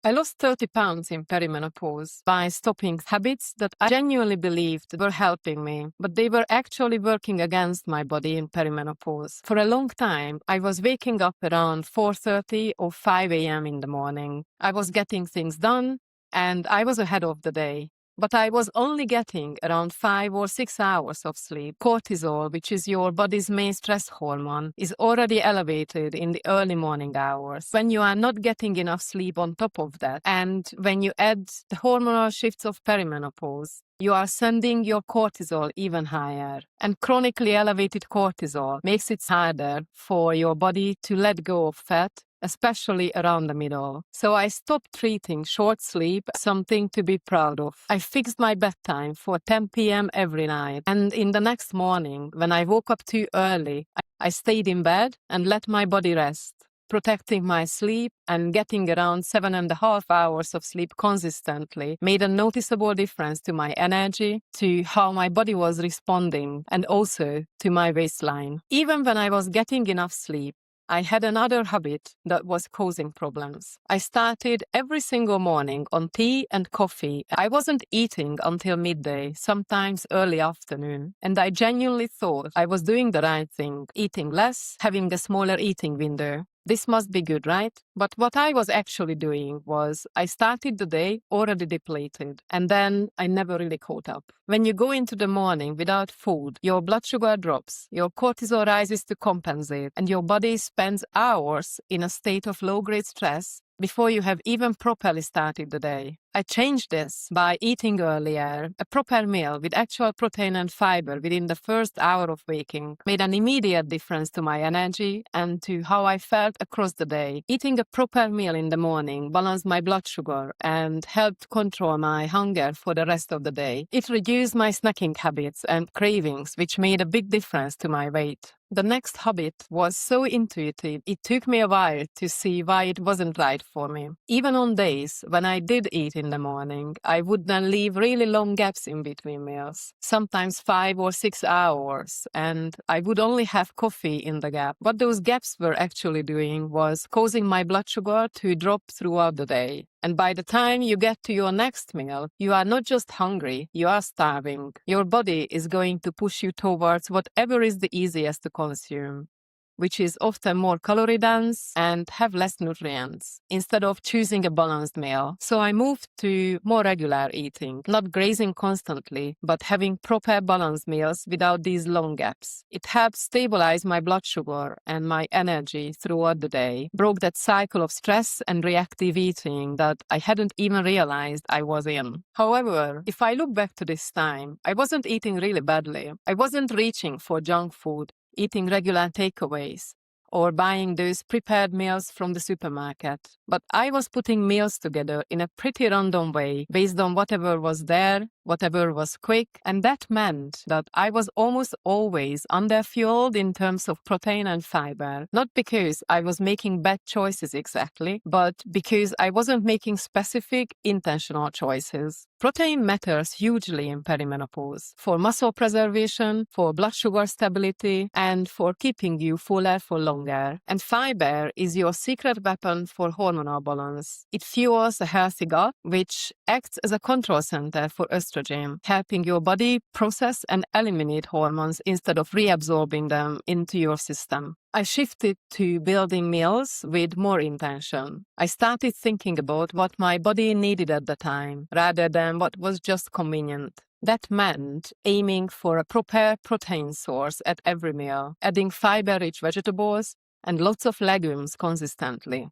I lost 30 pounds in perimenopause by stopping habits that I genuinely believed were helping me, but they were actually working against my body in perimenopause. For a long time, I was waking up around 4:30 or 5 a.m. in the morning. I was getting things done, and I was ahead of the day. But I was only getting around 5 or 6 hours of sleep. Cortisol, which is your body's main stress hormone, is already elevated in the early morning hours. When you are not getting enough sleep on top of that, and when you add the hormonal shifts of perimenopause, you are sending your cortisol even higher. And chronically elevated cortisol makes it harder for your body to let go of fat, especially around the middle. So I stopped treating short sleep as something to be proud of. I fixed my bedtime for 10 p.m. every night. And in the next morning, when I woke up too early, I stayed in bed and let my body rest, protecting my sleep and getting around 7.5 hours of sleep consistently made a noticeable difference to my energy, to how my body was responding, and also to my waistline. Even when I was getting enough sleep, I had another habit that was causing problems. I started every single morning on tea and coffee. I wasn't eating until midday, sometimes early afternoon, and I genuinely thought I was doing the right thing, eating less, having a smaller eating window. This must be good, right? But what I was actually doing was I started the day already depleted, and then I never really caught up. When you go into the morning without food, your blood sugar drops, your cortisol rises to compensate, and your body spends hours in a state of low-grade stress before you have even properly started the day. I changed this by eating earlier. A proper meal with actual protein and fiber within the first hour of waking made an immediate difference to my energy and to how I felt across the day. Eating a proper meal in the morning balanced my blood sugar and helped control my hunger for the rest of the day. It reduced my snacking habits and cravings, which made a big difference to my weight. The next habit was so intuitive, it took me a while to see why it wasn't right for me. Even on days when I did eat in the morning, I would then leave really long gaps in between meals, sometimes 5 or 6 hours, and I would only have coffee in the gap. What those gaps were actually doing was causing my blood sugar to drop throughout the day. And by the time you get to your next meal, you are not just hungry, you are starving. Your body is going to push you towards whatever is the easiest to consume, which is often more calorie dense and have less nutrients, instead of choosing a balanced meal. So I moved to more regular eating, not grazing constantly, but having proper balanced meals without these long gaps. It helped stabilize my blood sugar and my energy throughout the day, broke that cycle of stress and reactive eating that I hadn't even realized I was in. However, if I look back to this time, I wasn't eating really badly. I wasn't reaching for junk food, eating regular takeaways, or buying those prepared meals from the supermarket. But I was putting meals together in a pretty random way, based on whatever was there, whatever was quick, and that meant that I was almost always underfueled in terms of protein and fiber, not because I was making bad choices exactly, but because I wasn't making specific, intentional choices. Protein matters hugely in perimenopause, for muscle preservation, for blood sugar stability, and for keeping you fuller for longer. And fiber is your secret weapon for hormonal balance. It fuels a healthy gut, which acts as a control center for estrogen, helping your body process and eliminate hormones instead of reabsorbing them into your system. I shifted to building meals with more intention. I started thinking about what my body needed at the time, rather than what was just convenient. That meant aiming for a proper protein source at every meal, adding fiber-rich vegetables and lots of legumes consistently.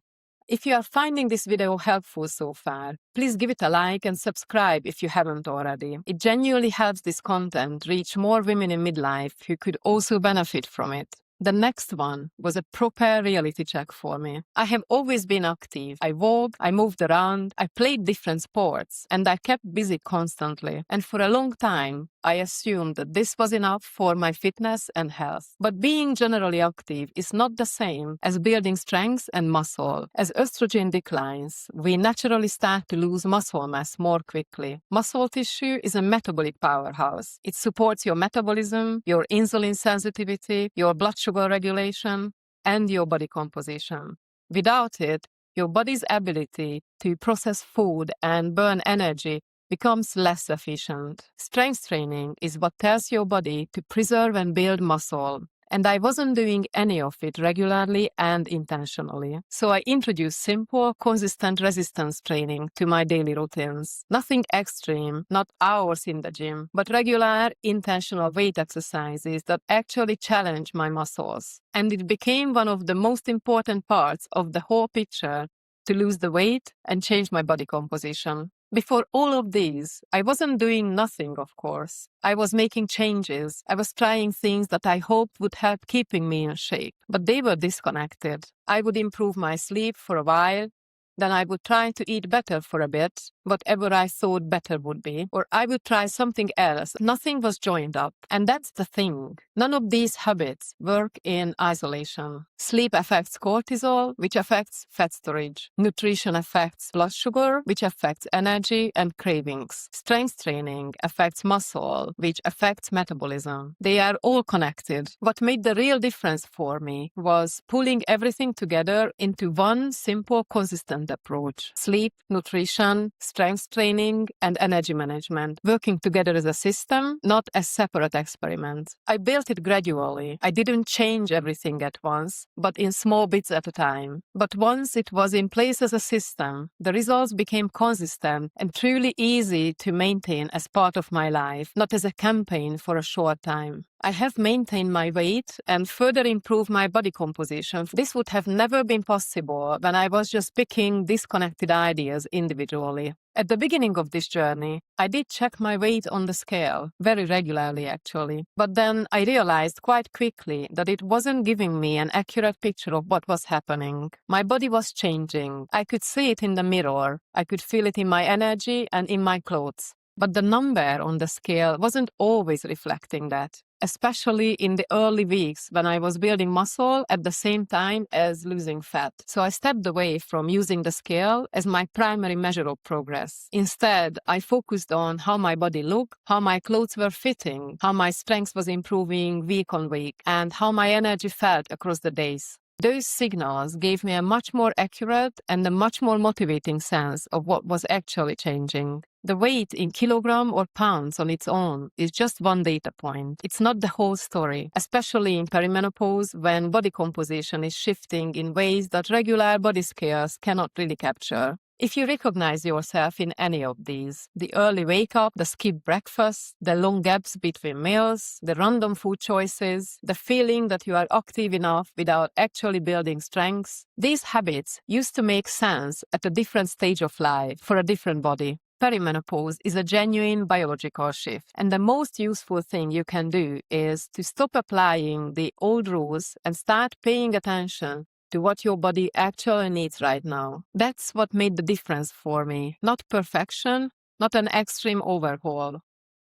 If you are finding this video helpful so far, please give it a like and subscribe if you haven't already. It genuinely helps this content reach more women in midlife who could also benefit from it. The next one was a proper reality check for me. I have always been active. I walked, I moved around, I played different sports, and I kept busy constantly. And for a long time, I assumed that this was enough for my fitness and health. But being generally active is not the same as building strength and muscle. As estrogen declines, we naturally start to lose muscle mass more quickly. Muscle tissue is a metabolic powerhouse. It supports your metabolism, your insulin sensitivity, your blood sugar regulation, and your body composition. Without it, your body's ability to process food and burn energy becomes less efficient. Strength training is what tells your body to preserve and build muscle. And I wasn't doing any of it regularly and intentionally. So I introduced simple, consistent resistance training to my daily routines. Nothing extreme, not hours in the gym, but regular, intentional weight exercises that actually challenge my muscles. And it became one of the most important parts of the whole picture to lose the weight and change my body composition. Before all of these, I wasn't doing nothing, of course. I was making changes. I was trying things that I hoped would help keeping me in shape, but they were disconnected. I would improve my sleep for a while, then I would try to eat better for a bit, whatever I thought better would be, or I would try something else. Nothing was joined up. And that's the thing. None of these habits work in isolation. Sleep affects cortisol, which affects fat storage. Nutrition affects blood sugar, which affects energy and cravings. Strength training affects muscle, which affects metabolism. They are all connected. What made the real difference for me was pulling everything together into one simple, consistent approach. Sleep, nutrition, strength training, and energy management, working together as a system, not as separate experiments. I built it gradually. I didn't change everything at once, but in small bits at a time. But once it was in place as a system, the results became consistent and truly easy to maintain as part of my life, not as a campaign for a short time. I have maintained my weight and further improved my body composition. This would have never been possible when I was just picking disconnected ideas individually. At the beginning of this journey, I did check my weight on the scale, very regularly actually. But then I realized quite quickly that it wasn't giving me an accurate picture of what was happening. My body was changing. I could see it in the mirror. I could feel it in my energy and in my clothes. But the number on the scale wasn't always reflecting that, especially in the early weeks when I was building muscle at the same time as losing fat. So I stepped away from using the scale as my primary measure of progress. Instead, I focused on how my body looked, how my clothes were fitting, how my strength was improving week on week, and how my energy felt across the days. Those signals gave me a much more accurate and a much more motivating sense of what was actually changing. The weight in kilogram or pounds on its own is just one data point. It's not the whole story, especially in perimenopause when body composition is shifting in ways that regular body scales cannot really capture. If you recognize yourself in any of these, the early wake-up, the skipped breakfast, the long gaps between meals, the random food choices, the feeling that you are active enough without actually building strengths, these habits used to make sense at a different stage of life for a different body. Perimenopause is a genuine biological shift, and the most useful thing you can do is to stop applying the old rules and start paying attention to what your body actually needs right now. That's what made the difference for me. Not perfection, not an extreme overhaul.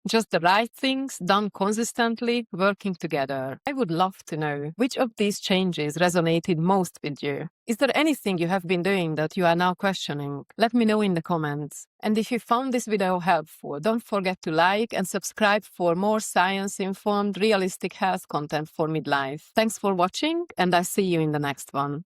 Just the right things done consistently, working together. I would love to know which of these changes resonated most with you. Is there anything you have been doing that you are now questioning? Let me know in the comments. And if you found this video helpful, don't forget to like and subscribe for more science-informed, realistic health content for midlife. Thanks for watching, and I'll see you in the next one.